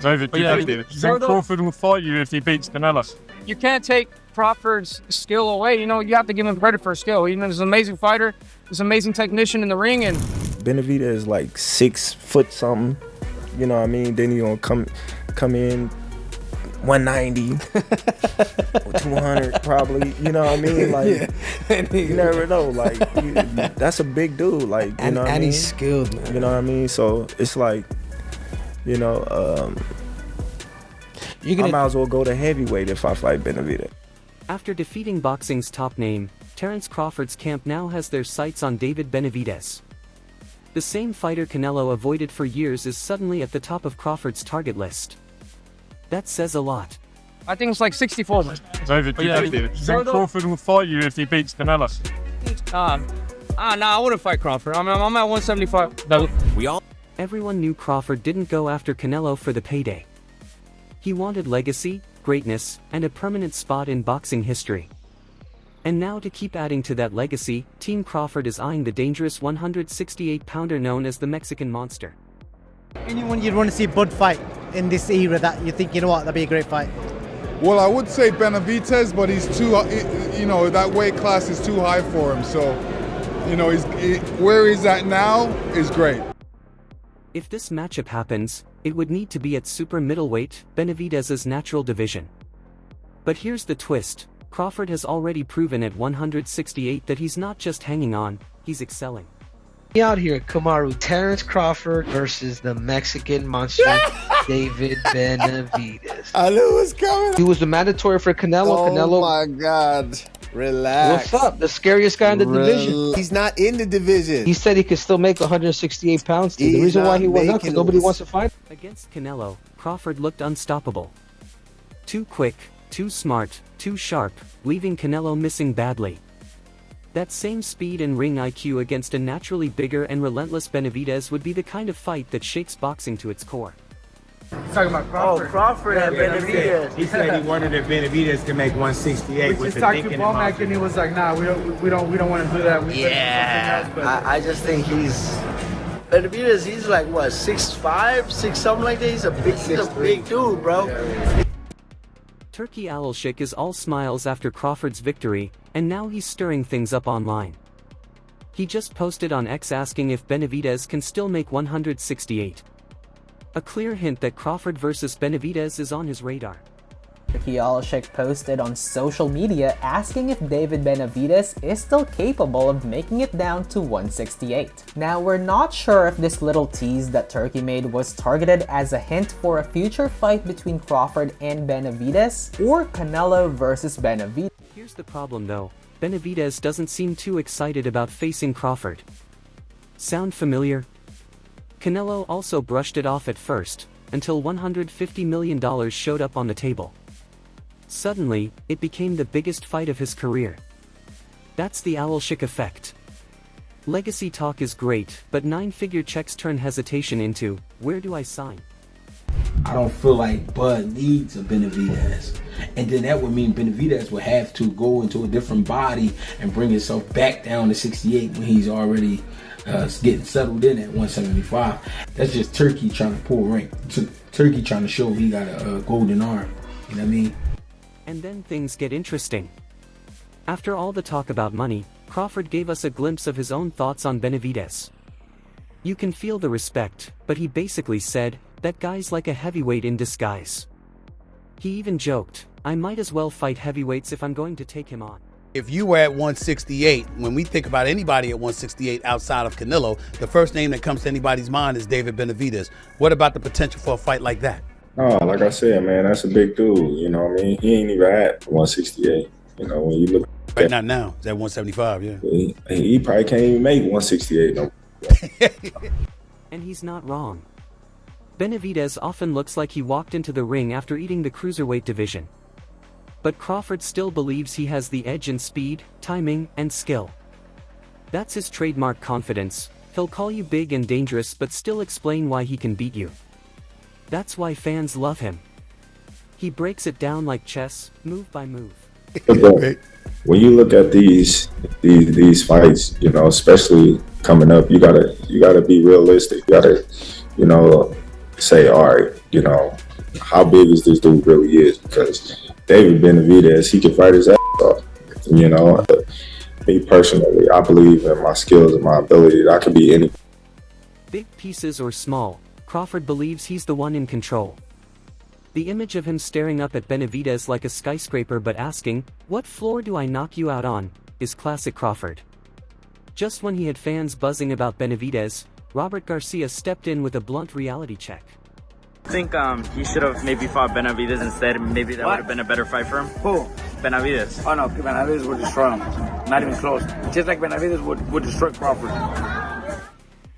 over 250. Then Crawford will fight you if he beats Canelo. You can't take Crawford's skill away. You know, you have to give him credit for skill. He's an amazing fighter. He's an amazing technician in the ring. And Benavidez is like 6 foot something. You know what I mean? Then he gonna come in 190, 200 probably. You know what I mean? Like you never know. Like that's a big dude. Like you know what I mean? And he's skilled, man. You know what I mean? So it's like, you know, I might as well go to heavyweight if I fight Benavidez. After defeating boxing's top name, Terence Crawford's camp now has their sights on David Benavidez. The same fighter Canelo avoided for years is suddenly at the top of Crawford's target list. That says a lot. I think it's like 64. It's over 250. Then Crawford will fight you if he beats Canelo. I wouldn't fight Crawford. I'm at 175. Everyone knew Crawford didn't go after Canelo for the payday. He wanted legacy, greatness, and a permanent spot in boxing history. And now to keep adding to that legacy, Team Crawford is eyeing the dangerous 168-pounder known as the Mexican Monster. Anyone you'd want to see Bud fight in this era that you think, you know what, that'd be a great fight? Well, I would say Benavidez, but he's too, you know, that weight class is too high for him. So, you know, where he's at now is great. If this matchup happens, it would need to be at super middleweight, Benavidez's natural division. But here's the twist. Crawford has already proven at 168 that he's not just hanging on, he's excelling. Out here, Kamaru, Terence Crawford versus the Mexican Monster, David Benavidez. I knew it was coming. He was the mandatory for Canelo. Oh Canelo. my God. Relax. What's up? The scariest guy in the division. He's not in the division. He said he could still make 168 pounds. The reason why he went up because nobody wants to fight. Against Canelo, Crawford looked unstoppable. Too quick, too smart, too sharp, leaving Canelo missing badly. That same speed and ring IQ against a naturally bigger and relentless Benavidez would be the kind of fight that shakes boxing to its core. Talking about Crawford. Oh, Crawford and Benavidez. He said he wanted if Benavidez to make 168 with the dick in Womack and he was like, nah, we don't want to do that. I just think Benavidez, he's like what, 6'5", 6 something like that. He's a big dude, bro. Turkey Alshik is all smiles after Crawford's victory, and now he's stirring things up online. He just posted on X asking if Benavidez can still make 168. A clear hint that Crawford versus Benavidez is on his radar. Turkey Alshik posted on social media asking if David Benavidez is still capable of making it down to 168. Now, we're not sure if this little tease that Turkey made was targeted as a hint for a future fight between Crawford and Benavidez or Canelo versus Benavidez. Here's the problem though, Benavidez doesn't seem too excited about facing Crawford. Sound familiar? Canelo also brushed it off at first, until $150 million showed up on the table. Suddenly, it became the biggest fight of his career. That's the Alshik effect. Legacy talk is great, but 9-figure checks turn hesitation into, where do I sign? I don't feel like Bud needs a Benavidez. And then that would mean Benavidez would have to go into a different body and bring himself back down to 68 when he's already getting settled in at 175. That's just Turkey trying to pull rank. Turkey trying to show he got a golden arm. You know what I mean? And then things get interesting. After all the talk about money, Crawford gave us a glimpse of his own thoughts on Benavidez. You can feel the respect, but he basically said, that guy's like a heavyweight in disguise. He even joked, I might as well fight heavyweights if I'm going to take him on. If you were at 168, when we think about anybody at 168 outside of Canelo, the first name that comes to anybody's mind is David Benavidez. What about the potential for a fight like that? Oh, like I said, man, that's a big dude. You know what I mean? He ain't even at 168. You know, when you look right not now, it's at 175, yeah. He probably can't even make 168 no. And he's not wrong. Benavidez often looks like he walked into the ring after eating the cruiserweight division. But Crawford still believes he has the edge in speed, timing, and skill. That's his trademark confidence. He'll call you big and dangerous but still explain why he can beat you. That's why fans love him. He breaks it down like chess, move by move. When you look at these fights, you know, especially coming up, you gotta be realistic. You gotta, you know, say, all right, you know, how big is this dude really is, because David Benavidez, he can fight his ass off. You know, me personally, I believe in my skills and my ability that I can be any. Big pieces or small, Crawford believes he's the one in control. The image of him staring up at Benavidez like a skyscraper but asking, "What floor do I knock you out on?" is classic Crawford. Just when he had fans buzzing about Benavidez, Robert Garcia stepped in with a blunt reality check. I think he should have maybe fought Benavidez instead. Maybe that would have been a better fight for him. Who? Benavidez. Oh no, Benavidez would destroy him. Not even close. Just like Benavidez would destroy Crawford.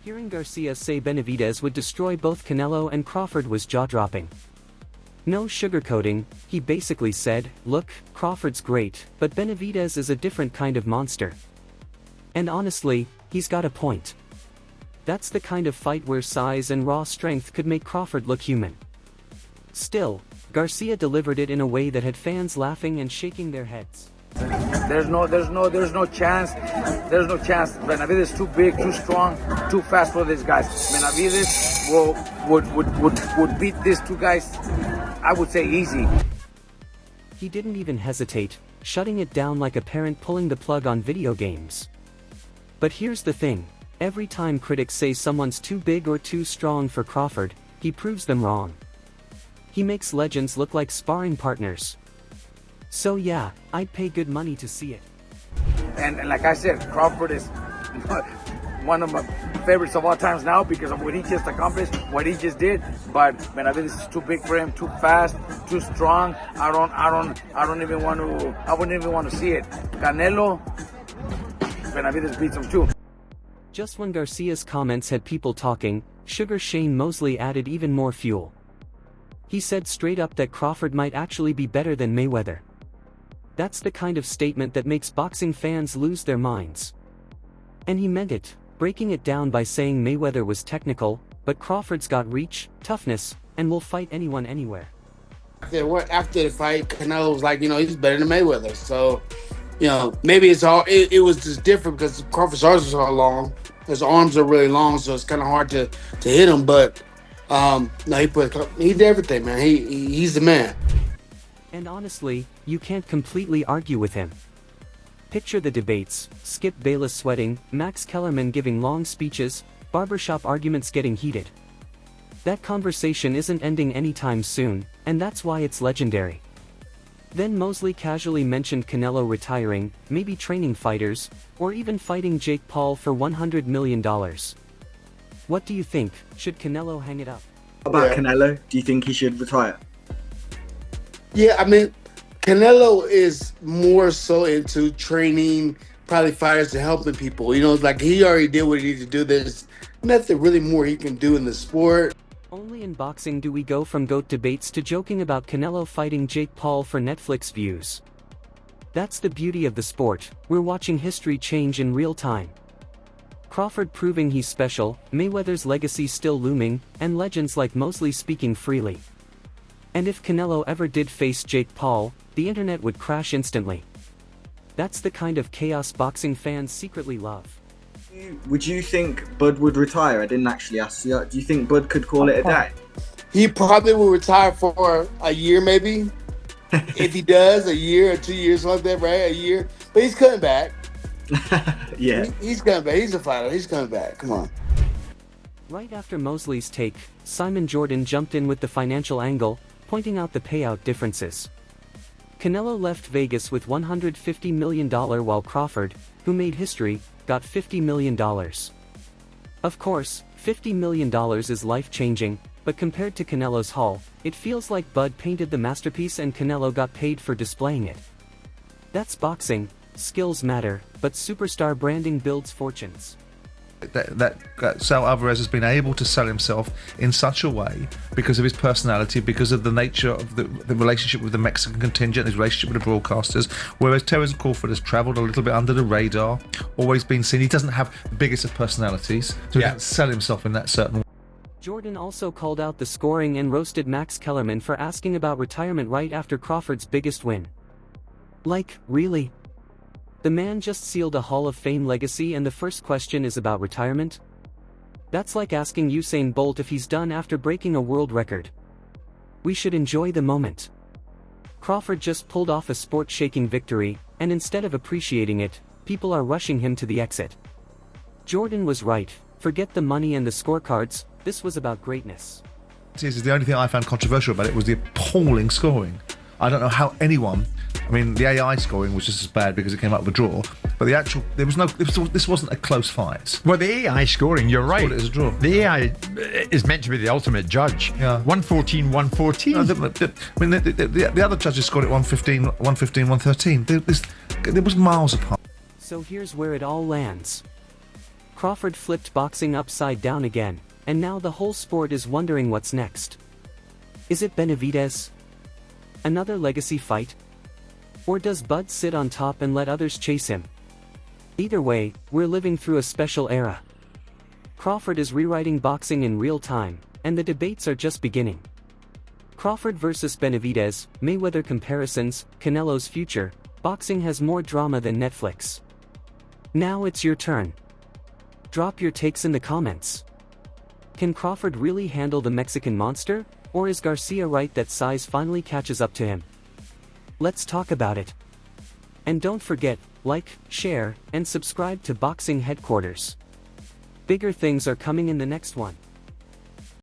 Hearing Garcia say Benavidez would destroy both Canelo and Crawford was jaw-dropping. No sugarcoating, he basically said, "Look, Crawford's great, but Benavidez is a different kind of monster." And honestly, he's got a point. That's the kind of fight where size and raw strength could make Crawford look human. Still, Garcia delivered it in a way that had fans laughing and shaking their heads. There's no chance. There's no chance. Benavidez is too big, too strong, too fast for these guys. Benavidez would beat these two guys, I would say, easy. He didn't even hesitate, shutting it down like a parent pulling the plug on video games. But here's the thing, every time critics say someone's too big or too strong for Crawford, he proves them wrong. He makes legends look like sparring partners. So yeah, I'd pay good money to see it. And like I said, Crawford is one of my favorites of all times now because of what he just accomplished, what he just did. But Benavidez is too big for him, too fast, too strong. I wouldn't even want to see it. Canelo, Benavidez beats him too. Just when Garcia's comments had people talking, Sugar Shane Mosley added even more fuel. He said straight up that Crawford might actually be better than Mayweather. That's the kind of statement that makes boxing fans lose their minds. And he meant it, breaking it down by saying Mayweather was technical, but Crawford's got reach, toughness, and will fight anyone anywhere. After the fight, Canelo was like, he's better than Mayweather. So, maybe it was just different because Crawford's arms are so long. His arms are really long, so it's kind of hard to hit him. But no, he did everything, man. He's the man. And honestly, you can't completely argue with him. Picture the debates, Skip Bayless sweating, Max Kellerman giving long speeches, barbershop arguments getting heated. That conversation isn't ending anytime soon, and that's why it's legendary. Then Mosley casually mentioned Canelo retiring, maybe training fighters, or even fighting Jake Paul for $100 million. What do you think? Should Canelo hang it up? About Canelo, do you think he should retire? Yeah, I mean, Canelo is more so into training, probably fighters and helping people. Like he already did what he needed to do. There's nothing really more he can do in the sport. Only in boxing do we go from GOAT debates to joking about Canelo fighting Jake Paul for Netflix views. That's the beauty of the sport, we're watching history change in real time. Crawford proving he's special, Mayweather's legacy still looming, and legends like Mosley speaking freely. And if Canelo ever did face Jake Paul, the internet would crash instantly. That's the kind of chaos boxing fans secretly love. Would you think Bud would retire? I didn't actually ask you. Do you think Bud could call it a day? He probably will retire for a year, maybe. If he does, a year or 2 years like that, right? A year. But he's coming back. Yeah. He's coming back. He's a fighter. He's coming back. Come on. Right after Mosley's take, Simon Jordan jumped in with the financial angle, pointing out the payout differences. Canelo left Vegas with $150 million while Crawford, who made history, got $50 million. Of course, $50 million is life-changing, but compared to Canelo's haul, it feels like Bud painted the masterpiece and Canelo got paid for displaying it. That's boxing, skills matter, but superstar branding builds fortunes. That Canelo Alvarez has been able to sell himself in such a way because of his personality, because of the nature of the relationship with the Mexican contingent, his relationship with the broadcasters, whereas Terence Crawford has travelled a little bit under the radar, always been seen. He doesn't have the biggest of personalities, so he can't sell himself in that certain way. Jordan also called out the scoring and roasted Max Kellerman for asking about retirement right after Crawford's biggest win. Like, really? The man just sealed a Hall of Fame legacy and the first question is about retirement? That's like asking Usain Bolt if he's done after breaking a world record. We should enjoy the moment. Crawford just pulled off a sport-shaking victory, and instead of appreciating it, people are rushing him to the exit. Jordan was right. Forget the money and the scorecards, this was about greatness. The only thing I found controversial about it was the appalling scoring. I don't know how anyone, I mean, the AI scoring was just as bad because it came up with a draw, but the actual, this wasn't a close fight. Well, the AI scoring, you're right. It was a draw. The AI is meant to be the ultimate judge. Yeah. 114, 114. No, the other judges scored it 115, 115, 113. There was miles apart. So here's where it all lands. Crawford flipped boxing upside down again, and now the whole sport is wondering what's next. Is it Benavidez? Another legacy fight? Or does Bud sit on top and let others chase him? Either way, we're living through a special era. Crawford is rewriting boxing in real time, and the debates are just beginning. Crawford versus Benavidez, Mayweather comparisons, Canelo's future, boxing has more drama than Netflix. Now it's your turn. Drop your takes in the comments. Can Crawford really handle the Mexican monster, or is Garcia right that size finally catches up to him? Let's talk about it. And don't forget, like, share, and subscribe to Boxing Headquarters. Bigger things are coming in the next one.